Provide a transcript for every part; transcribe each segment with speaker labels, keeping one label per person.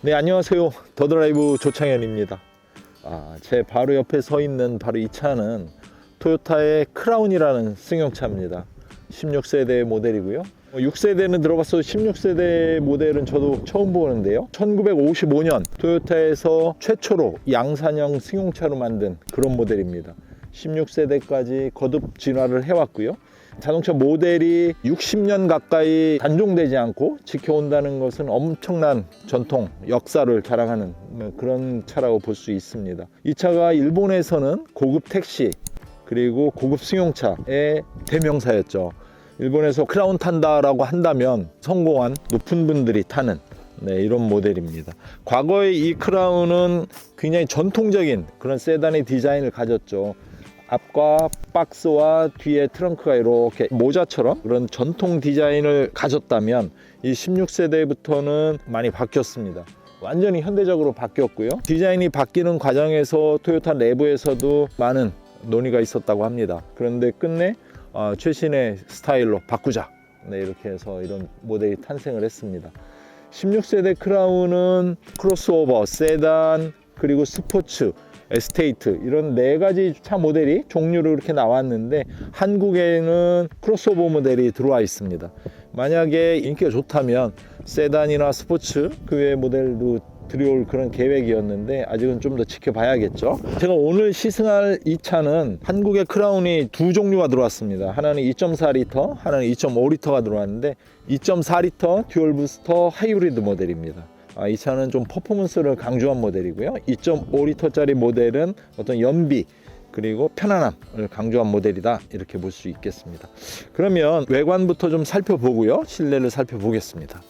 Speaker 1: 네, 안녕하세요. 더드라이브 조창현입니다. 제 바로 옆에 서 있는 바로 이 차는 토요타의 크라운이라는 승용차입니다. 16세대 모델이고요. 6세대는 들어봤어도 16세대 모델은 저도 처음 보는데요. 1955년 토요타에서 최초로 양산형 승용차로 만든 그런 모델입니다. 16세대까지 거듭 진화를 해왔고요. 자동차 모델이 60년 가까이 단종되지 않고 지켜온다는 것은 엄청난 전통, 역사를 자랑하는 그런 차라고 볼 수 있습니다. 이 차가 일본에서는 고급 택시 그리고 고급 승용차의 대명사였죠. 일본에서 크라운 탄다라고 한다면 성공한 높은 분들이 타는 이런 모델입니다. 과거에 이 크라운은 굉장히 전통적인 그런 세단의 디자인을 가졌죠. 앞과 박스와 뒤에 트렁크가 이렇게 모자처럼 그런 전통 디자인을 가졌다면 이 16세대부터는 많이 바뀌었습니다. 완전히 현대적으로 바뀌었고요. 디자인이 바뀌는 과정에서 토요타 내부에서도 많은 논의가 있었다고 합니다. 그런데 끝내 최신의 스타일로 바꾸자, 이렇게 해서 이런 모델이 탄생을 했습니다. 16세대 크라운은 크로스오버, 세단, 그리고 스포츠, 에스테이트 이런 4가지 차 모델이 종류로 이렇게 나왔는데 한국에는 크로스오버 모델이 들어와 있습니다. 만약에 인기가 좋다면 세단이나 스포츠 그 외의 모델도 들여올 그런 계획이었는데 아직은 좀 더 지켜봐야겠죠. 제가 오늘 시승할 이 차는 한국의 크라운이 두 종류가 들어왔습니다. 하나는 2.4L, 하나는 2.5L가 들어왔는데 2.4L 듀얼 부스터 하이브리드 모델입니다. 이 차는 좀 퍼포먼스를 강조한 모델이고요. 2.5L짜리 모델은 어떤 연비 그리고 편안함을 강조한 모델이다, 이렇게 볼 수 있겠습니다. 그러면 외관부터 좀 살펴보고요, 실내를 살펴보겠습니다.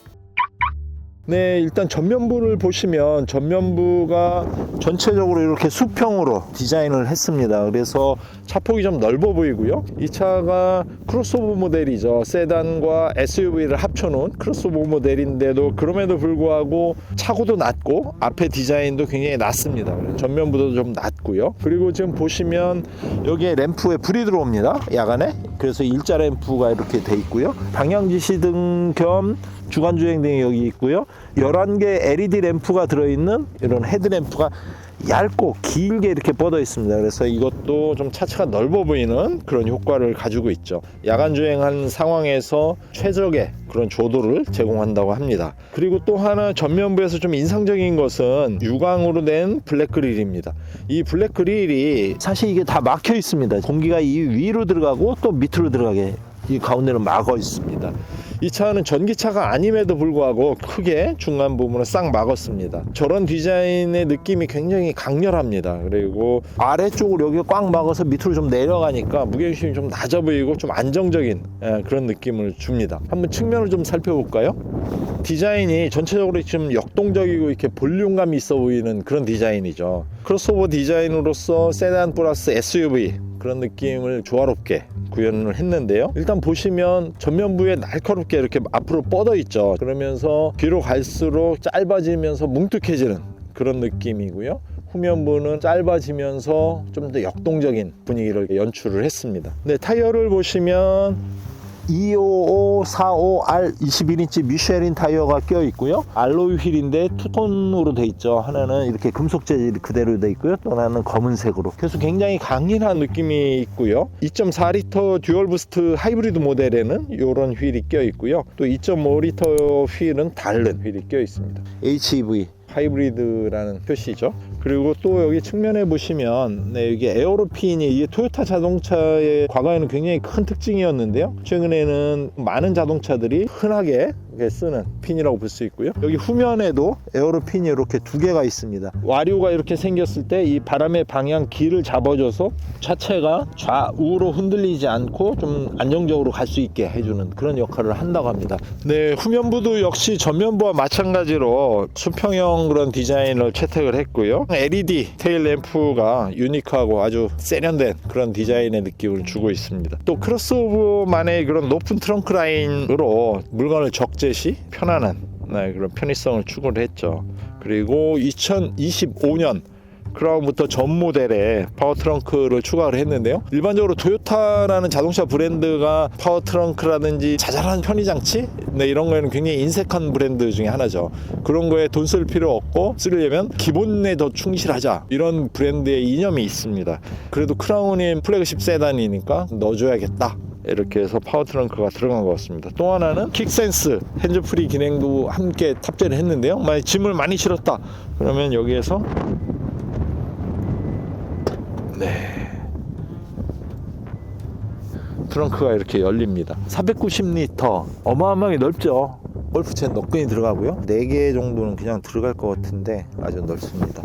Speaker 1: 네, 일단 전면부를 보시면 전면부가 전체적으로 이렇게 수평으로 디자인을 했습니다. 그래서 차폭이 좀 넓어 보이고요. 이 차가 크로스오버 모델이죠. 세단과 SUV를 합쳐놓은 크로스오버 모델인데도 그럼에도 불구하고 차고도 낮고 앞에 디자인도 굉장히 낮습니다. 전면부도 좀 낮고요. 그리고 지금 보시면 여기에 램프에 불이 들어옵니다, 야간에. 그래서 일자 램프가 이렇게 돼 있고요. 방향지시등 겸 주간주행등이 여기 있고요. 11개 LED 램프가 들어있는 이런 헤드램프가 얇고 길게 이렇게 뻗어 있습니다. 그래서 이것도 좀 차체가 넓어 보이는 그런 효과를 가지고 있죠. 야간 주행하는 상황에서 최적의 그런 조도를 제공한다고 합니다. 그리고 또 하나 전면부에서 좀 인상적인 것은 유광으로 된 블랙 그릴입니다. 이 블랙 그릴이 사실 이게 다 막혀 있습니다. 공기가 이 위로 들어가고 또 밑으로 들어가게 이 가운데는 막어 있습니다. 이 차는 전기차가 아님에도 불구하고 크게 중간 부분을 싹 막았습니다. 저런 디자인의 느낌이 굉장히 강렬합니다. 그리고 아래쪽으로 여기가 꽉 막아서 밑으로 좀 내려가니까 무게중심이 좀 낮아 보이고 좀 안정적인 그런 느낌을 줍니다. 한번 측면을 좀 살펴볼까요? 디자인이 전체적으로 좀 역동적이고 이렇게 볼륨감이 있어 보이는 그런 디자인이죠. 크로스오버 디자인으로서 세단 플러스 SUV 그런 느낌을 조화롭게 구현을 했는데요. 일단 보시면 전면부에 날카롭게 이렇게 앞으로 뻗어 있죠. 그러면서 뒤로 갈수록 짧아지면서 뭉툭해지는 그런 느낌이고요. 후면부는 짧아지면서 좀 더 역동적인 분위기를 연출을 했습니다. 네, 타이어를 보시면 255-45R 21인치 미쉐린 타이어가 껴 있고요. 알로이 휠인데 투톤으로 돼 있죠. 하나는 이렇게 금속 재질 그대로 돼 있고요. 또 하나는 검은색으로. 그래서 굉장히 강인한 느낌이 있고요. 2.4L 듀얼 부스트 하이브리드 모델에는 이런 휠이 껴 있고요. 또 2.5L 휠은 다른 휠이 껴 있습니다. HEV 하이브리드라는 표시죠. 그리고 또 여기 측면에 보시면 여기 에어로핀이 이게 토요타 자동차의 과거에는 굉장히 큰 특징이었는데요. 최근에는 많은 자동차들이 흔하게 쓰는 핀이라고 볼 수 있고요. 여기 후면에도 에어로핀이 이렇게 2개가 있습니다. 와류가 이렇게 생겼을 때 이 바람의 방향 길을 잡아줘서 차체가 좌우로 흔들리지 않고 좀 안정적으로 갈 수 있게 해주는 그런 역할을 한다고 합니다. 네, 후면부도 역시 전면부와 마찬가지로 수평형 그런 디자인을 채택을 했고요. LED 테일 램프가 유니크하고 아주 세련된 그런 디자인의 느낌을 주고 있습니다. 또 크로스오버만의 그런 높은 트렁크 라인으로 물건을 적재시 편안한 그런 편의성을 추구를 했죠. 그리고 2025년 크라운부터 전 모델에 파워 트렁크를 추가를 했는데요. 일반적으로 토요타라는 자동차 브랜드가 파워 트렁크라든지 자잘한 편의 장치 이런 거에는 굉장히 인색한 브랜드 중에 하나죠. 그런 거에 돈 쓸 필요 없고 쓰려면 기본에 더 충실하자, 이런 브랜드의 이념이 있습니다. 그래도 크라운이 플래그십 세단이니까 넣어줘야겠다, 이렇게 해서 파워 트렁크가 들어간 것 같습니다. 또 하나는 킥센스 핸즈프리 기능도 함께 탑재를 했는데요. 만약 짐을 많이 실었다 그러면 여기에서 트렁크가 이렇게 열립니다. 490리터, 어마어마하게 넓죠. 골프채 너끈히 들어가고요. 4개 정도는 그냥 들어갈 것 같은데 아주 넓습니다.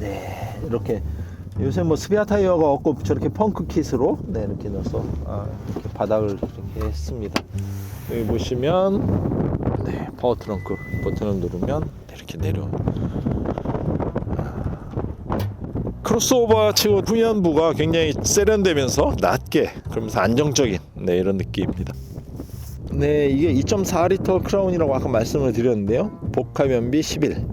Speaker 1: 네, 이렇게 요새 뭐 스페어 타이어가 없고 저렇게 펑크 킷으로 이렇게 넣어서 이렇게 바닥을 이렇게 했습니다. 여기 보시면 파워 트렁크 버튼을 누르면 이렇게 내려옵니다. 크로스오버 치고 후면부가 굉장히 세련되면서 낮게, 그러면서 안정적인 이런 느낌입니다. 이게 2.4리터 크라운이라고 아까 말씀을 드렸는데요. 복합 연비 11,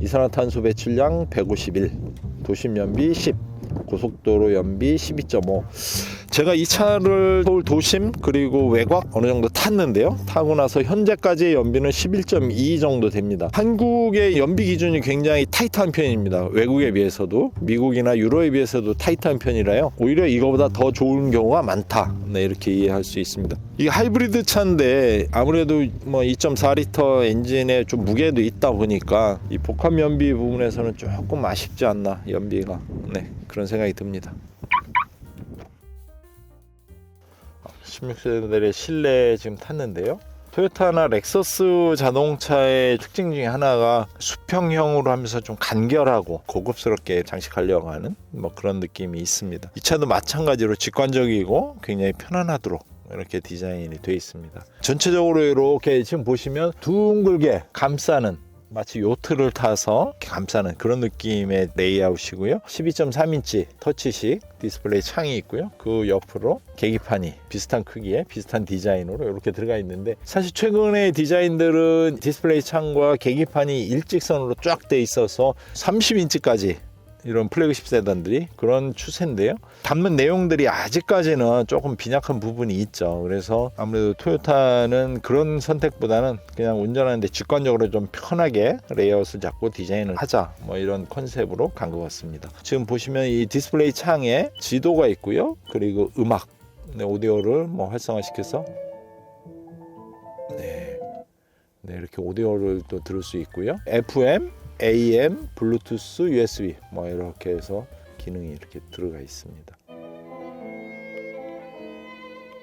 Speaker 1: 이산화탄소 배출량 151, 도심 연비 10, 고속도로 연비 12.5. 제가 이 차를 서울 도심 그리고 외곽 어느 정도 탔는데요. 타고 나서 현재까지의 연비는 11.2 정도 됩니다. 한국의 연비 기준이 굉장히 타이트한 편입니다. 외국에 비해서도, 미국이나 유로에 비해서도 타이트한 편이라요. 오히려 이거보다 더 좋은 경우가 많다, 이렇게 이해할 수 있습니다. 이게 하이브리드 차인데 아무래도 뭐 2.4리터 엔진에 좀 무게도 있다 보니까 이 복합 연비 부분에서는 조금 아쉽지 않나, 연비가. 그런 생각이 듭니다. 16세대의 실내 지금 탔는데요. 토요타나 렉서스 자동차의 특징 중에 하나가 수평형으로 하면서 좀 간결하고 고급스럽게 장식하려고 하는 그런 느낌이 있습니다. 이 차도 마찬가지로 직관적이고 굉장히 편안하도록 이렇게 디자인이 되어 있습니다. 전체적으로 이렇게 지금 보시면 둥글게 감싸는, 마치 요트를 타서 감싸는 그런 느낌의 레이아웃이고요. 12.3인치 터치식 디스플레이 창이 있고요. 그 옆으로 계기판이 비슷한 크기에 비슷한 디자인으로 이렇게 들어가 있는데, 사실 최근의 디자인들은 디스플레이 창과 계기판이 일직선으로 쫙 돼 있어서 30인치까지 이런 플래그십 세단들이 그런 추세인데요. 담는 내용들이 아직까지는 조금 빈약한 부분이 있죠. 그래서 아무래도 토요타는 그런 선택보다는 그냥 운전하는데 직관적으로 좀 편하게 레이아웃을 잡고 디자인을 하자, 이런 컨셉으로 간 것 같습니다. 지금 보시면 이 디스플레이 창에 지도가 있고요. 그리고 음악, 오디오를 활성화시켜서 이렇게 오디오를 또 들을 수 있고요. FM, AM, 블루투스, USB 이렇게 해서 기능이 이렇게 들어가 있습니다.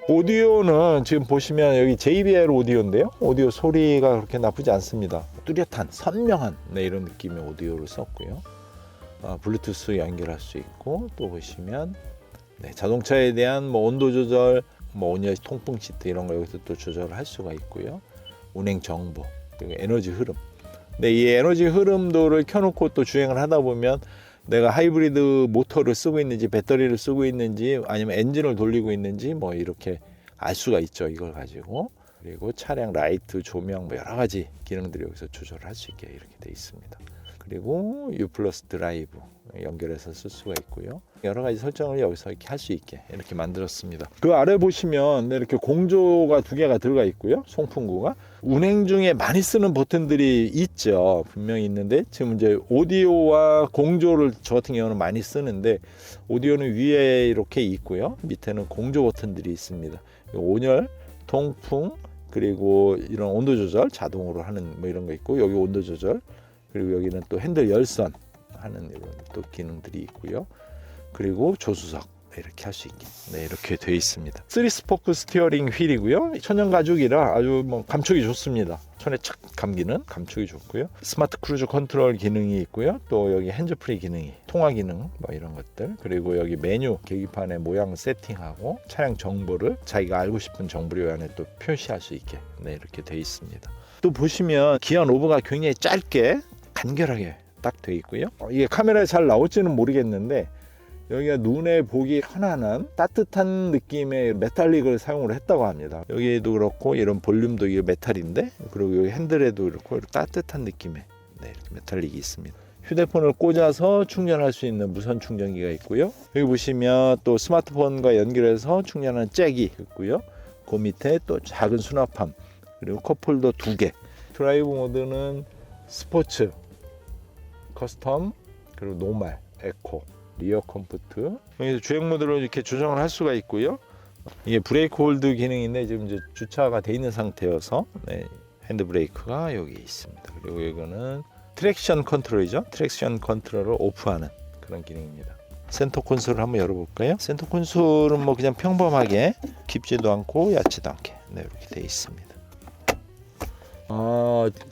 Speaker 1: 오디오는 지금 보시면 여기 JBL 오디오인데요. 오디오 소리가 그렇게 나쁘지 않습니다. 뚜렷한, 선명한 이런 느낌의 오디오를 썼고요. 블루투스 연결할 수 있고, 또 보시면 자동차에 대한 온도 조절, 온열 통풍 시트 이런 거 여기서 또 조절을 할 수가 있고요. 운행 정보, 그리고 에너지 흐름. 이 에너지 흐름도를 켜놓고 또 주행을 하다 보면 내가 하이브리드 모터를 쓰고 있는지, 배터리를 쓰고 있는지, 아니면 엔진을 돌리고 있는지 이렇게 알 수가 있죠, 이걸 가지고. 그리고 차량 라이트, 조명 여러 가지 기능들이 여기서 조절할 수 있게 이렇게 돼 있습니다. 그리고 U 플러스 드라이브 연결해서 쓸 수가 있고요. 여러 가지 설정을 여기서 이렇게 할 수 있게 이렇게 만들었습니다. 그 아래 보시면 이렇게 공조가 2개가 들어가 있고요. 송풍구가. 운행 중에 많이 쓰는 버튼들이 있죠. 분명히 있는데, 지금 이제 오디오와 공조를 저 같은 경우는 많이 쓰는데, 오디오는 위에 이렇게 있고요. 밑에는 공조 버튼들이 있습니다. 온열, 통풍, 그리고 이런 온도 조절 자동으로 하는 이런 거 있고, 여기 온도 조절, 그리고 여기는 또 핸들 열선 하는 이런 또 기능들이 있고요. 그리고 조수석 이렇게 할 수 있게 이렇게 되어 있습니다. 3스포크 스티어링 휠이고요. 천연 가죽이라 아주 감촉이 좋습니다. 손에 착 감기는 감촉이 좋고요. 스마트 크루즈 컨트롤 기능이 있고요. 또 여기 핸즈프리 기능이, 통화 기능 이런 것들, 그리고 여기 메뉴 계기판의 모양 세팅하고 차량 정보를 자기가 알고 싶은 정보를 안에 또 표시할 수 있게 이렇게 되어 있습니다. 또 보시면 기어 노브가 굉장히 짧게 간결하게 딱 되어 있고요. 이게 카메라에 잘 나올지는 모르겠는데, 여기가 눈에 보기 편안한 따뜻한 느낌의 메탈릭을 사용을 했다고 합니다. 여기에도 그렇고 이런 볼륨도 이게 메탈인데, 그리고 여기 핸들에도 그렇고 따뜻한 느낌의 네, 이렇게 메탈릭이 있습니다. 휴대폰을 꽂아서 충전할 수 있는 무선 충전기가 있고요. 여기 보시면 또 스마트폰과 연결해서 충전하는 잭이 있고요. 그 밑에 또 작은 수납함, 그리고 컵홀더 2개. 드라이브 모드는 스포츠, 커스텀, 그리고 노멀, 에코, 리어 컴포트. 여기서 주행 모드로 이렇게 조정을 할 수가 있고요. 이게 브레이크 홀드 기능인데 지금 이제 주차가 돼 있는 상태여서 네, 핸드 브레이크가 여기 있습니다. 그리고 이거는 트랙션 컨트롤이죠. 트랙션 컨트롤을 오프하는 그런 기능입니다. 센터 콘솔을 한번 열어볼까요? 센터 콘솔은 뭐 그냥 평범하게 깊지도 않고 얕지도 않게 네, 이렇게 돼 있습니다.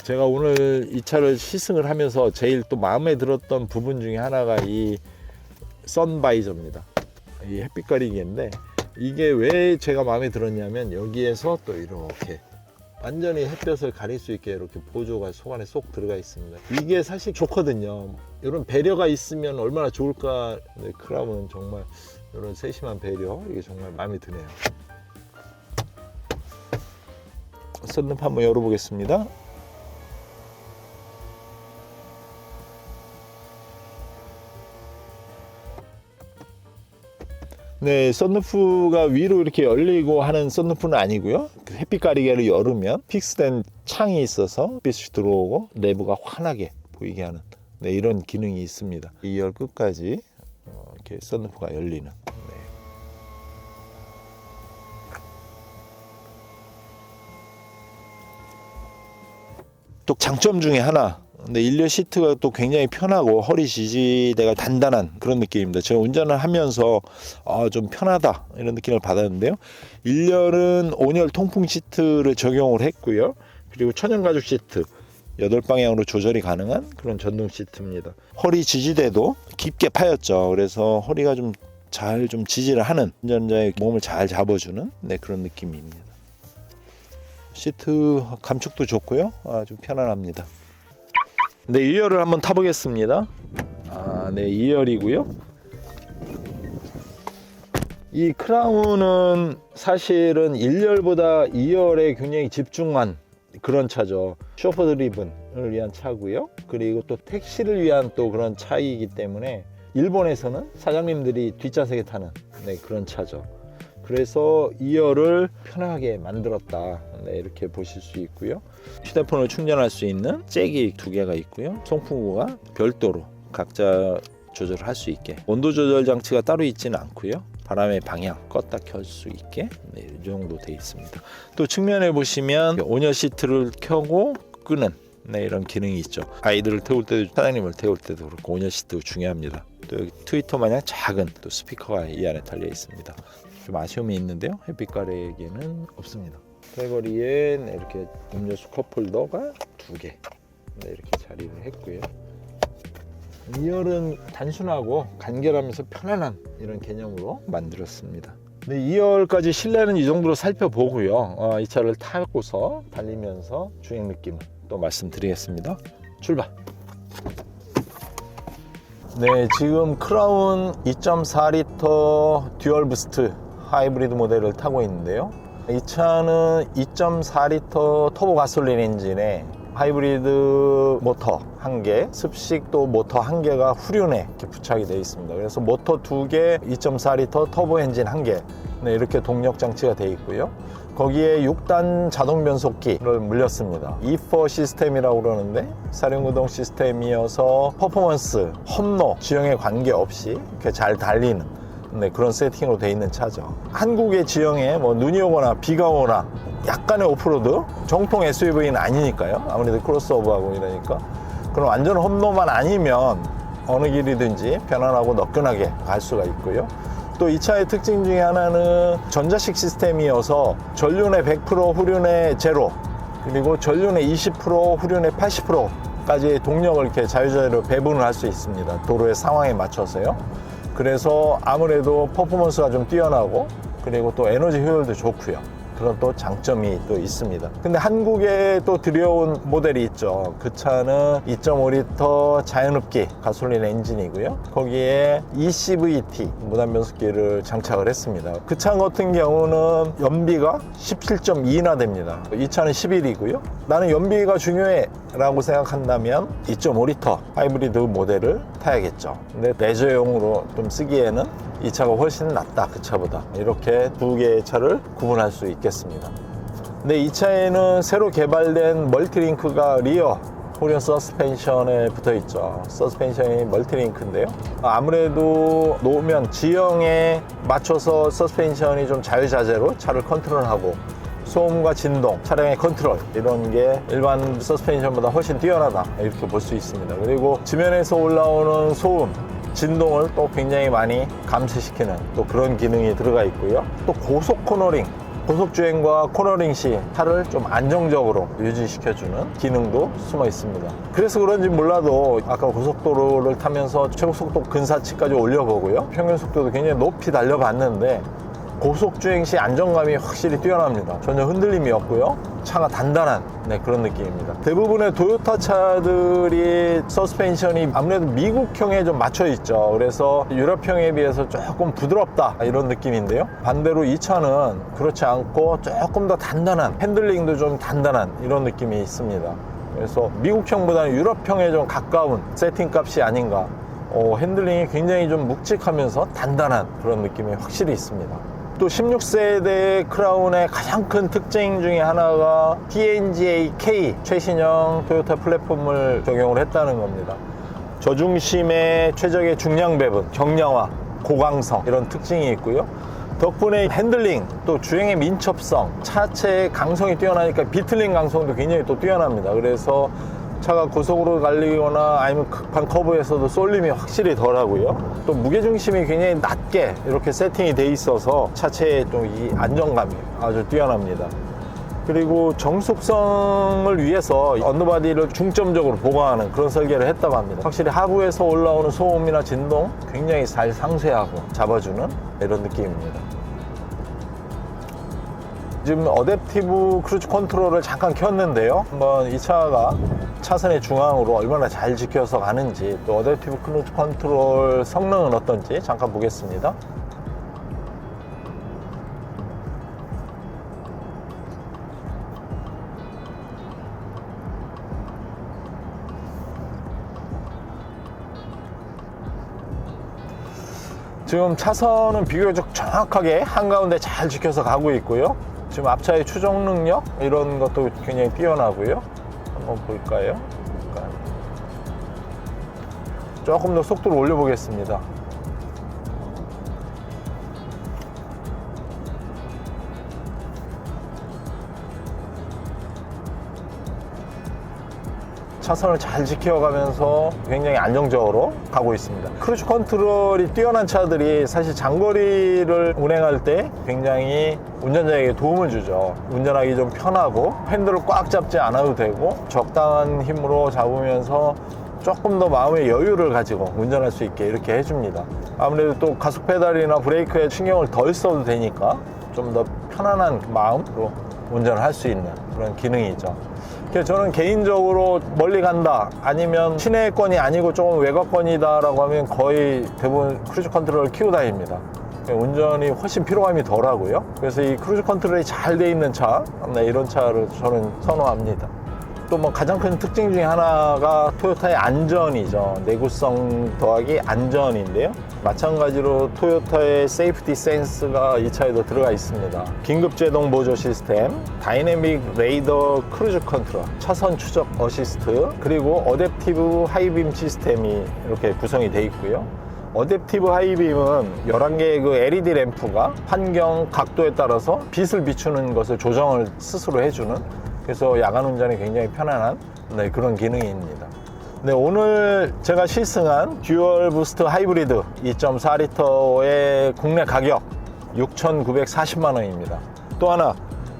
Speaker 1: 제가 오늘 이 차를 시승을 하면서 제일 또 마음에 들었던 부분 중에 하나가 이 선바이저입니다. 이 햇빛 가리개인데 이게 왜 제가 마음에 들었냐면 여기에서 또 이렇게 완전히 햇볕을 가릴 수 있게 이렇게 보조가 속 안에 쏙 들어가 있습니다. 이게 사실 좋거든요. 이런 배려가 있으면 얼마나 좋을까. 네, 크라운은 정말 이런 세심한 배려, 이게 정말 마음에 드네요. 썬루프 한번 열어보겠습니다. 네, 썬루프가 위로 이렇게 열리고 하는 썬루프는 아니고요. 햇빛 가리개를 열으면 픽스된 창이 있어서 빛이 들어오고 내부가 환하게 보이게 하는 네, 이런 기능이 있습니다. 2열 끝까지 이렇게 썬루프가 열리는. 네. 또 장점 중에 하나. 근데 1열 시트가 또 굉장히 편하고 허리 지지대가 단단한 그런 느낌입니다. 제가 운전을 하면서 좀 편하다 이런 느낌을 받았는데요. 1열은 5열 통풍 시트를 적용을 했고요. 그리고 천연 가죽 시트 8방향으로 조절이 가능한 그런 전동 시트입니다. 허리 지지대도 깊게 파였죠. 그래서 허리가 좀 잘 지지를 하는, 운전자의 몸을 잘 잡아주는 네, 그런 느낌입니다. 시트 감촉도 좋고요. 아주 편안합니다. 네, 2열을 한번 타보겠습니다. 네, 2열이고요. 이 크라운은 사실은 1열보다 2열에 굉장히 집중한 그런 차죠. 쇼퍼 드리븐을 위한 차고요. 그리고 또 택시를 위한 또 그런 차이기 때문에 일본에서는 사장님들이 뒷좌석에 타는 네, 그런 차죠. 그래서 2열을 편하게 만들었다. 네, 이렇게 보실 수 있고요. 휴대폰을 충전할 수 있는 잭이 2개가 있고요. 송풍구가 별도로 각자 조절할 수 있게, 온도 조절 장치가 따로 있지는 않고요. 바람의 방향 껐다 켤 수 있게 네, 이 정도 되어 있습니다. 또 측면에 보시면 온열 시트를 켜고 끄는 네, 이런 기능이 있죠. 아이들을 태울 때도 사장님을 태울 때도 그렇고 온열 시트 중요합니다. 또 여기 트위터 마냥 작은 또 스피커가 이 안에 달려 있습니다. 좀 아쉬움이 있는데요. 햇빛 가리개는 없습니다. 패거리에 이렇게 음료수 컵홀더가 2개 네, 이렇게 자리를 했고요. 2열은 단순하고 간결하면서 편안한 이런 개념으로 만들었습니다. 네, 2열까지 실내는 이 정도로 살펴보고요. 이 차를 타고서 달리면서 주행 느낌을 또 말씀드리겠습니다. 출발! 네, 지금 크라운 2.4L 듀얼 부스트 하이브리드 모델을 타고 있는데요. 이 차는 2.4L 터보 가솔린 엔진에 하이브리드 모터 1개, 습식도 모터 1개가 후륜에 이렇게 부착이 되어 있습니다. 그래서 모터 2개, 2.4L 터보 엔진 1개 네, 이렇게 동력 장치가 되어 있고요. 거기에 6단 자동 변속기를 물렸습니다. E4 시스템이라고 그러는데 사륜구동 시스템이어서 퍼포먼스, 험로, 지형에 관계없이 이렇게 잘 달리는 네, 그런 세팅으로 되어 있는 차죠. 한국의 지형에 뭐 눈이 오거나 비가 오거나 약간의 오프로드, 정통 SUV는 아니니까요. 아무래도 크로스오버하고 이러니까. 그럼 완전 험로만 아니면 어느 길이든지 편안하고 너끈하게 갈 수가 있고요. 또 이 차의 특징 중에 하나는 전자식 시스템이어서 전륜의 100%, 후륜의 제로, 그리고 전륜의 20%, 후륜의 80%까지 동력을 이렇게 자유자재로 배분을 할 수 있습니다. 도로의 상황에 맞춰서요. 그래서 아무래도 퍼포먼스가 좀 뛰어나고, 그리고 또 에너지 효율도 좋고요. 그런 또 장점이 또 있습니다. 근데 한국에 또 들여온 모델이 있죠. 그 차는 2.5L 자연흡기 가솔린 엔진이고요. 거기에 ECVT 무단 변속기를 장착을 했습니다. 그 차 같은 경우는 연비가 17.2나 됩니다. 이 차는 11이고요. 나는 연비가 중요해 라고 생각한다면 2.5L 하이브리드 모델을 타야겠죠. 근데 레저용으로 좀 쓰기에는 이 차가 훨씬 낫다, 그 차보다. 이렇게 두 개의 차를 구분할 수 있겠습니다. 근데 이 차에는 새로 개발된 멀티링크가 리어 후륜 서스펜션에 붙어 있죠. 서스펜션이 멀티링크인데요. 아무래도 노면 지형에 맞춰서 서스펜션이 좀 자유자재로 차를 컨트롤하고 소음과 진동, 차량의 컨트롤 이런 게 일반 서스펜션보다 훨씬 뛰어나다 이렇게 볼 수 있습니다. 그리고 지면에서 올라오는 소음, 진동을 또 굉장히 많이 감쇄시키는 또 그런 기능이 들어가 있고요. 또 고속 코너링, 고속주행과 코너링 시 차를 좀 안정적으로 유지시켜주는 기능도 숨어 있습니다. 그래서 그런지 몰라도 아까 고속도로를 타면서 최고속도 근사치까지 올려보고요. 평균 속도도 굉장히 높이 달려봤는데 고속주행 시 안정감이 확실히 뛰어납니다. 전혀 흔들림이 없고요. 차가 단단한 그런 느낌입니다. 대부분의 토요타 차들이 서스펜션이 아무래도 미국형에 좀 맞춰 있죠. 그래서 유럽형에 비해서 조금 부드럽다 이런 느낌인데요. 반대로 이 차는 그렇지 않고 조금 더 단단한, 핸들링도 좀 단단한 이런 느낌이 있습니다. 그래서 미국형보다는 유럽형에 좀 가까운 세팅값이 아닌가. 핸들링이 굉장히 좀 묵직하면서 단단한 그런 느낌이 확실히 있습니다. 또 16세대 크라운의 가장 큰 특징 중에 하나가 TNGA-K 최신형 토요타 플랫폼을 적용을 했다는 겁니다. 저중심의 최적의 중량 배분, 경량화, 고강성 이런 특징이 있고요. 덕분에 핸들링, 또 주행의 민첩성, 차체의 강성이 뛰어나니까 비틀링 강성도 굉장히 또 뛰어납니다. 그래서 차가 고속으로 달리거나 아니면 급한 커브에서도 쏠림이 확실히 덜하고요. 또 무게중심이 굉장히 낮게 이렇게 세팅이 돼 있어서 차체의 좀 이 안정감이 아주 뛰어납니다. 그리고 정속성을 위해서 언더바디를 중점적으로 보강하는 그런 설계를 했다고 합니다. 확실히 하부에서 올라오는 소음이나 진동 굉장히 잘 상쇄하고 잡아주는 이런 느낌입니다. 지금 어댑티브 크루즈 컨트롤을 잠깐 켰는데요. 한번 이 차가 차선의 중앙으로 얼마나 잘 지켜서 가는지, 또 어댑티브 크루즈 컨트롤 성능은 어떤지 잠깐 보겠습니다. 지금 차선은 비교적 정확하게 한가운데 잘 지켜서 가고 있고요. 지금 앞차의 추종 능력 이런 것도 굉장히 뛰어나고요. 한번 볼까요? 조금 더 속도를 올려보겠습니다. 차선을 잘 지켜가면서 굉장히 안정적으로 가고 있습니다. 크루즈 컨트롤이 뛰어난 차들이 사실 장거리를 운행할 때 굉장히 운전자에게 도움을 주죠. 운전하기 좀 편하고 핸들을 꽉 잡지 않아도 되고 적당한 힘으로 잡으면서 조금 더 마음의 여유를 가지고 운전할 수 있게 이렇게 해줍니다. 아무래도 또 가속 페달이나 브레이크에 신경을 덜 써도 되니까 좀 더 편안한 마음으로 운전을 할 수 있는 그런 기능이죠. 그래서 저는 개인적으로 멀리 간다 아니면 시내권이 아니고 조금 외곽권이다 라고 하면 거의 대부분 크루즈 컨트롤을 켜고 다닙니다. 운전이 훨씬 피로감이 덜 하고요. 그래서 이 크루즈 컨트롤이 잘 돼 있는 차, 이런 차를 저는 선호합니다. 또 뭐 가장 큰 특징 중에 하나가 토요타의 안전이죠. 내구성 더하기 안전인데요. 마찬가지로 토요타의 세이프티 센스가 이 차에도 들어가 있습니다. 긴급 제동 보조 시스템, 다이내믹 레이더 크루즈 컨트롤, 차선 추적 어시스트, 그리고 어댑티브 하이빔 시스템이 이렇게 구성이 되어 있고요. 어댑티브 하이빔은 11개의 그 LED 램프가 환경 각도에 따라서 빛을 비추는 것을 조정을 스스로 해주는, 그래서 야간 운전이 굉장히 편안한 그런 기능입니다. 네, 오늘 제가 시승한 듀얼 부스트 하이브리드 2.4L의 국내 가격 6,940만 원입니다. 또 하나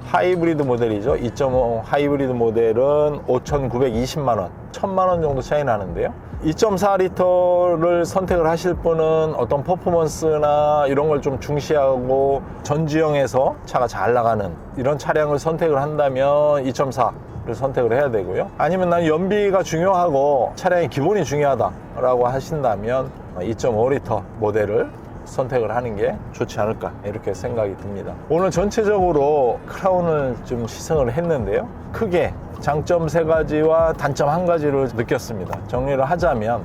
Speaker 1: 하이브리드 모델이죠. 2.5 하이브리드 모델은 5,920만 원, 1,000만 원 정도 차이 나는데요. 2.4L를 선택을 하실 분은 어떤 퍼포먼스나 이런 걸 좀 중시하고 전지형에서 차가 잘 나가는 이런 차량을 선택을 한다면 2.4를 선택을 해야 되고요. 아니면 난 연비가 중요하고 차량의 기본이 중요하다라고 하신다면 2.5L 모델을 선택을 하는 게 좋지 않을까 이렇게 생각이 듭니다. 오늘 전체적으로 크라운을 좀 시승을 했는데요. 크게 장점 3가지와 단점 1가지를 느꼈습니다. 정리를 하자면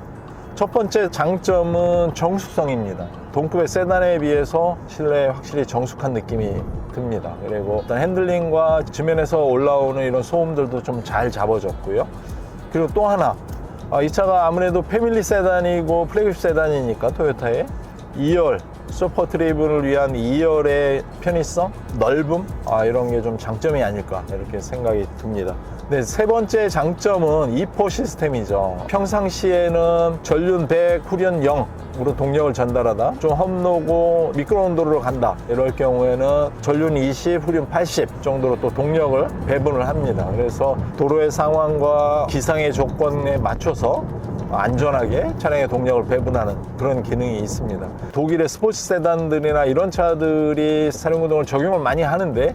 Speaker 1: 첫 번째 장점은 정숙성입니다. 동급의 세단에 비해서 실내에 확실히 정숙한 느낌이 듭니다. 그리고 어떤 핸들링과 지면에서 올라오는 이런 소음들도 좀 잘 잡아줬고요. 그리고 또 하나, 이 차가 아무래도 패밀리 세단이고 플래그십 세단이니까 토요타의 2열 슈퍼 트리블을 위한 2열의 편의성, 넓음, 이런 게 좀 장점이 아닐까 이렇게 생각이 듭니다. 네, 세 번째 장점은 E4 시스템이죠. 평상시에는 전륜 100, 후륜 0으로 동력을 전달하다 좀 험로고 미끄러운 도로로 간다 이럴 경우에는 전륜 20, 후륜 80 정도로 또 동력을 배분을 합니다. 그래서 도로의 상황과 기상의 조건에 맞춰서 안전하게 차량의 동력을 배분하는 그런 기능이 있습니다. 독일의 스포츠 세단들이나 이런 차들이 사륜구동을 적용을 많이 하는데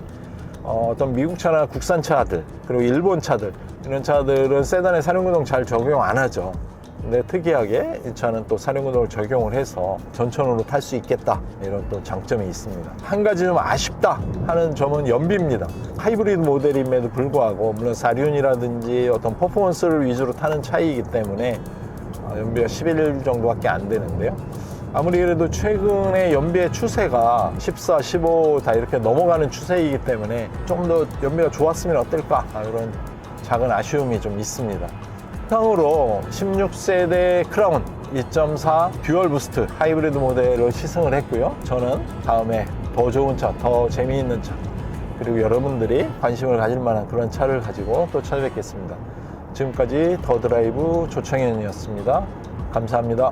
Speaker 1: 어떤 미국 차나 국산 차들 그리고 일본 차들 이런 차들은 세단에 사륜구동 잘 적용 안 하죠. 근데 특이하게 이 차는 또 사륜구동을 적용을 해서 전천후로 탈 수 있겠다 이런 또 장점이 있습니다. 한 가지 좀 아쉽다 하는 점은 연비입니다. 하이브리드 모델임에도 불구하고 물론 사륜이라든지 어떤 퍼포먼스를 위주로 타는 차이기 때문에 연비가 11 정도밖에 안 되는데요. 아무리 그래도 최근에 연비의 추세가 14, 15 다 이렇게 넘어가는 추세이기 때문에 좀 더 연비가 좋았으면 어떨까 이런 작은 아쉬움이 좀 있습니다. 이상으로 16세대 크라운 2.4 듀얼 부스트 하이브리드 모델을 시승을 했고요. 저는 다음에 더 좋은 차, 더 재미있는 차 그리고 여러분들이 관심을 가질 만한 그런 차를 가지고 또 찾아뵙겠습니다. 지금까지 더 드라이브 조창현이었습니다. 감사합니다.